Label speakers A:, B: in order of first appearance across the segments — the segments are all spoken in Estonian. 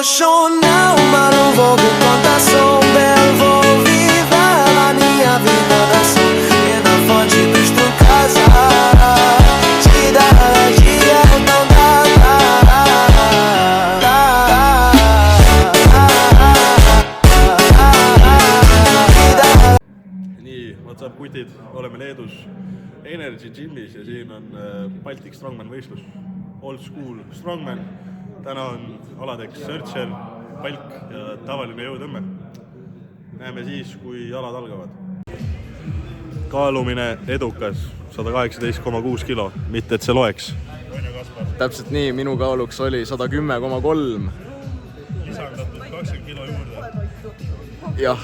A: emocional, mas não vou com contação. Belo, vou viver a minha vida da ação. E na fonte dos tu casa, te dá dia, não dá.
B: Nii, what's up kutid, oleme Leedus Energy Gymis ja siin on Baltic Strongman võistlus, old school Strongman. Täna on aladeks Searcher, Palk ja tavaline jõutõmme. Näeme siis, kui alad algavad. Kaalumine edukas, 118,6 kilo, mitte et see loeks.
C: Täpselt nii, minu kaaluks oli 110,3.
B: Lisandatud 20 kilo juurde.
C: Jah.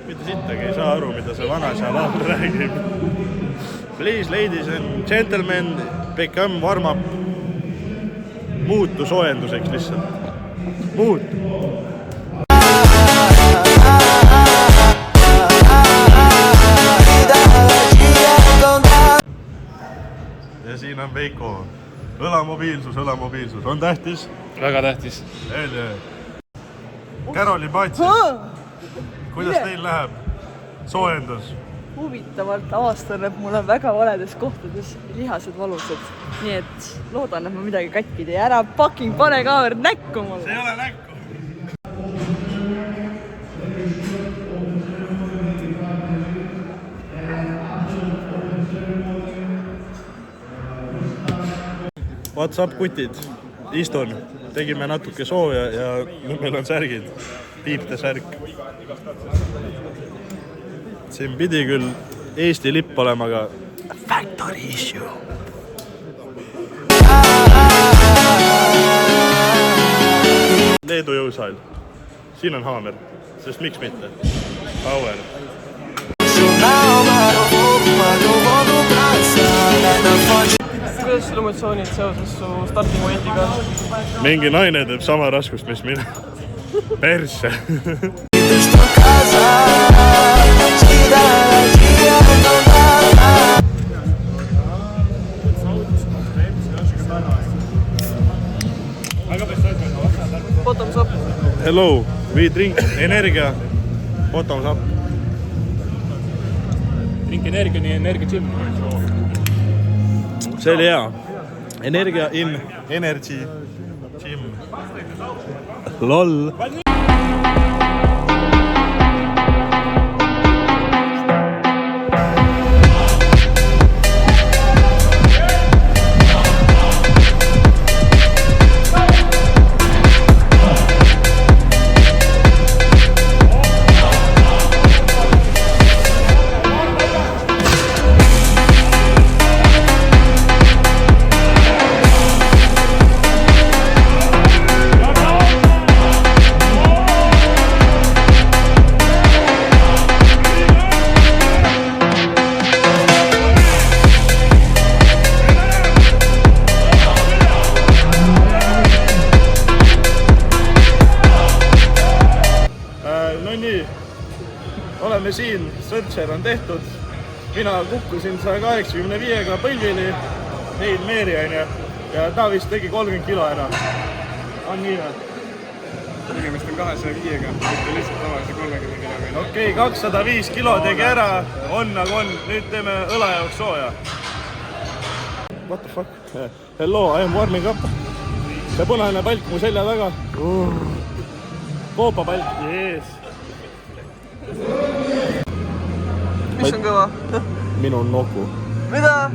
B: Mitte sittagi ei saa aru, mida see vana seal all räägib. Please, ladies and gentlemen, become warm up. Muutu soojenduseks lihtsalt. Muutu. Ja siin on Veiko. Õlamobiilsus. On tähtis?
D: Väga tähtis.
B: Karoli Paatsi. Kuidas teil läheb? Soojendus?
E: Huvitavalt avastan, et mul on väga valedes kohtades lihased valusad. Nii et loodan, et ma midagi katki tee. Ära fucking pane kaamerd näkku mulle.
B: See ei ole näkku. What's up kutid? Istun. Tegime natuke sooja ja nüüd meil on särgid. Piipte särk. Siin pidi küll Eesti lipp olema, aga factory issue. Leedu jõusaal. Siin on haamer, sest miks mitte? Power.
E: Kuidas sul emotsioonid seoses su startimomentiga?
B: Mingi naine teeb sama raskust, mis mina. Perse.
E: Bottoms up.
B: Hello, we drink energia. Bottoms up.
D: Drink energia, nii energia gym.
B: See oli hea. Energia in energy gym. LOL. Oleme siin, Searcher on tehtud. Mina kukkusin 185-ga põlvili, Neil Meeri on ja ta vist tegi 30 kilo ära. On nii või?
D: Tegemist on 205-ga, mitte lihtsalt tavalise 30 kiloga.
B: Okei, 205 kilo tegi ära, on nagu on. Nüüd teeme õla jaoks sooja. What the fuck? Hello, I am warming up. See punane palk mu selja taga. Koopa palk, jees.
E: Mis on kõva?
B: Minu noku.
E: Mida?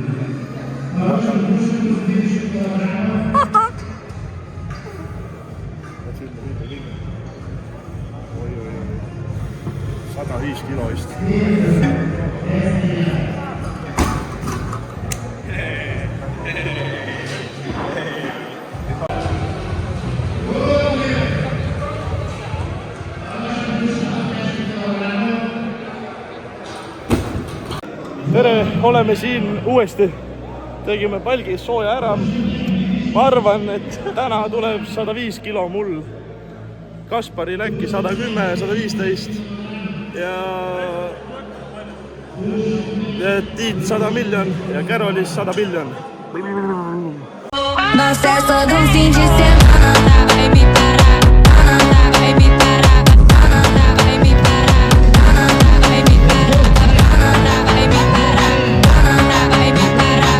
B: Oi, 105 kilo vist. Tere, oleme siin uuesti. Tegime palgis sooja ära. Ma arvan, et täna tuleb 105 kilo mul. Kasparil äkki 110, 115. Ja Tiit 100 miljon ja Carolis 100 miljon.
F: Não cessa de fim de semana, vai me parar, vai me parar, vai me parar, vai me parar, vai me parar, vai me parar,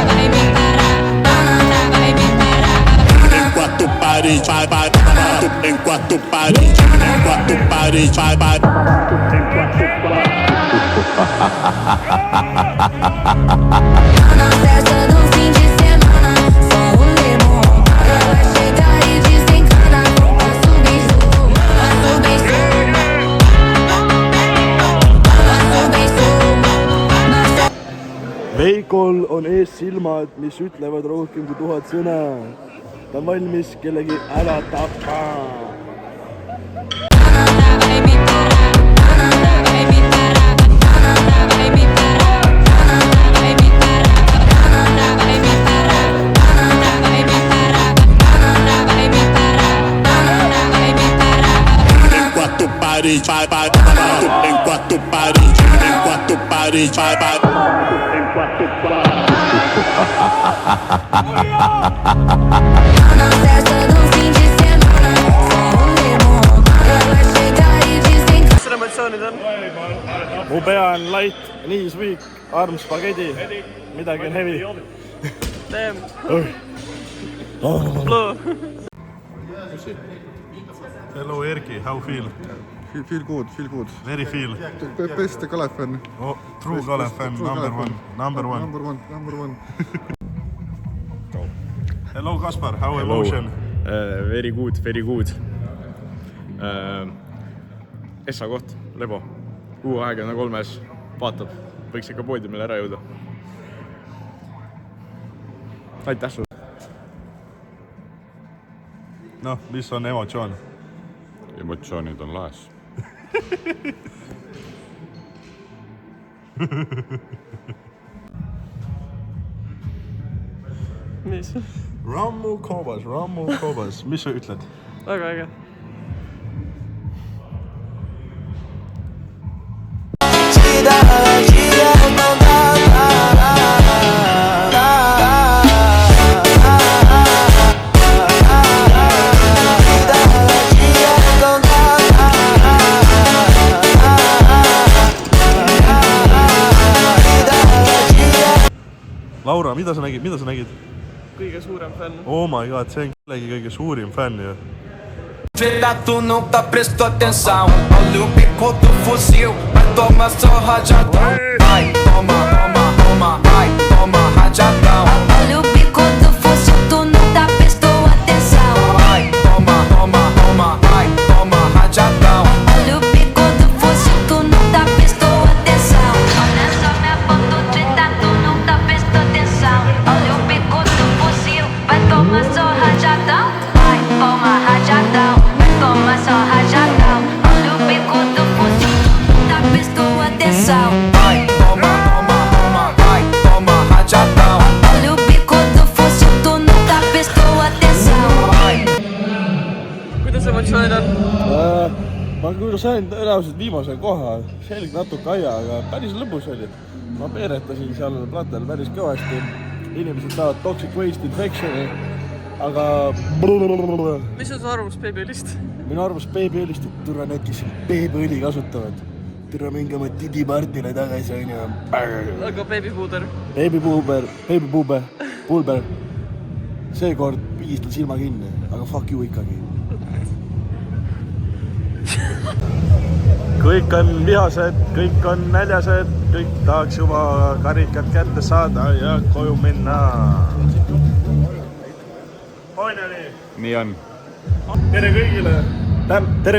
F: vai me parar, vai me parar.
G: Enquanto parede, vai, enquanto parede, enquanto parede, vai,
F: Não cessa do fim de semana, só o limão. Ela chega e desencana, passo bem sul, passo bem sul, passo bem sul.
B: Veikol on ees silmad, mis ütlevad rohkem kui 1000 sõna. Ta on valmis kellegi ära tappa.
F: Vai me parar, vai me parar, vai me parar, vai me parar, vai me parar, vai me parar, vai me parar, vai me parar.
G: enquanto parede, vai, enquanto parede, enquanto parede, vai, enquanto
F: Não cessa do fim de semana, só o limão. Ela chega e desencana.
D: mis emotsioonid on?
B: Mu pea on light, nii sweet, arm spaghetti, midagi on heavy.
D: Damn. Blue.
B: Hello Erki, how feel?
H: Feel good.
B: Very feel.
H: Best Kalev fan.
B: Oh, true Kalev fan, number one. Hello Kaspar, how emotion?
C: Very good. Essa koht, Lebo. U23 vaatab, võiks ikka poodiumile ära jõuda. Aitäh sulle.
B: Noh, mis on emotsioon?
I: Emotsioonid on laes.
D: Mis?
B: Rammu Koobas, mis sa ütled?
D: Väga äge.
B: Laura, mida sa nägid?
D: Kõige suurem fänn.
B: Oh my god, see on kellegi kõige suurim fänn ju.
A: Treta, tu não tá presto atenção. Olha o bico do fuzil, vai tomar só rajadão. Vai, toma, vai, toma rajadão.
F: Olha o bico do fuzil, tu não tá prestou atenção.
A: Vai, toma, vai, toma rajadão.
F: Olha o bico do fuzil, tu não tá prestou atenção. Olha só minha foto, treta, tu não tá prestou atenção. Olha o bico do fuzil, vai tomar só rajadão. Vai, toma rajadão, vai tomar só rajadão. Olha o bico do fuzil, tu não tá prestou atenção.
A: Vai, toma, vai, toma rajadão.
F: Olha o bico do fuzil, tu não tá prestou atenção.
D: Kuidas emotsioonid on?
B: Ma küll sain tõenäoliselt viimase koha, selg natuke aia, aga päris lõbus oli. Ma peeretasin seal platel päris kõvasti. Inimesed saavad toxic waste infectioni, aga
D: Mis on su arvamus beebiõlist?
B: minu arvamus beebiõlist, et türa need, kes beebiõli kasutavad. Türa mingi oma tidipartile tagasi on ju.
D: Aga beebipuuder?
B: Pulber. Seekord pigistan silma kinni, aga fuck you ikkagi. Kõik on vihased, kõik on näljased, kõik tahaks juba karikad kätte saada ja koju minna. On ja nii?
I: Nii on.
B: Tere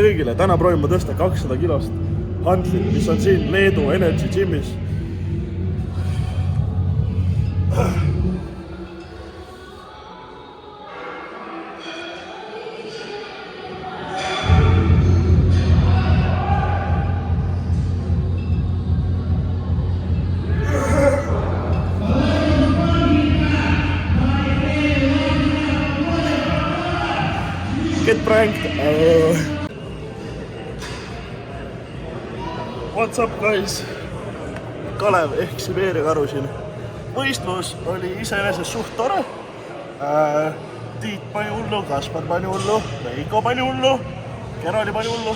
B: kõigile! Täna proovime tõsta 200 kilost handlit, mis on siin Leedu Energy Gymis. Get pranked. What's up guys?
J: Kalev ehk Sibeeria karu siin. Võistlus oli iseenesest suht tore. Tiit pani hullu, Kaspar pani hullu, Veiko pani hullu, Kerali pani hullu.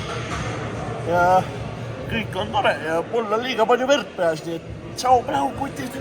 J: Ja kõik on tore ja mul on liiga palju verd peas, nii et tšau, pläu, kutid!